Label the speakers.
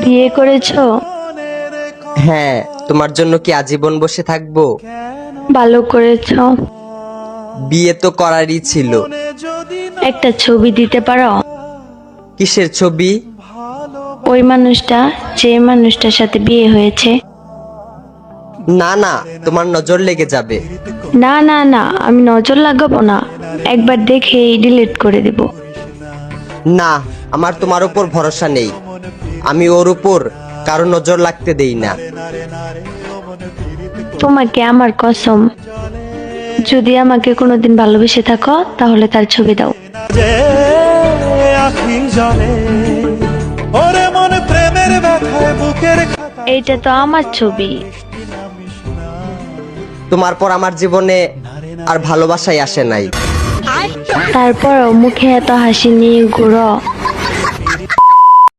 Speaker 1: বিয়ে করেছো?
Speaker 2: হ্যাঁ, তোমার জন্য কি আজীবন বসে থাকবো?
Speaker 1: ভালো করেছো।
Speaker 2: বিয়ে তো করারই ছিল।
Speaker 1: একটা ছবি দিতে পারো?
Speaker 2: কিসের ছবি?
Speaker 1: ওই মানুষটা, যে মানুষটার সাথে বিয়ে হয়েছে।
Speaker 2: না না, তোমার নজর লেগে যাবে।
Speaker 1: না না না, আমি নজর লাগাবো না, একবার দেখেই ডিলিট করে দেব।
Speaker 2: না, আমার তোমার উপর ভরসা নেই। আমি ওর উপর কারো নজর লাগতে দেই না।
Speaker 1: তোমাকে আমার কসম, যদি আমাকে কোনোদিন ভালোবেসে থাকো তাহলে তার ছবি দাও।
Speaker 3: যে আখি জলে ওরে মন প্রেমের ব্যথায় বুকের খাতা
Speaker 1: এইটা তো আমার ছবি।
Speaker 2: তোমার পর আমার জীবনে আর ভালোবাসাই আসে নাই।
Speaker 1: তারপরও মুখে এত হাসি নিয়ে ঘুরো।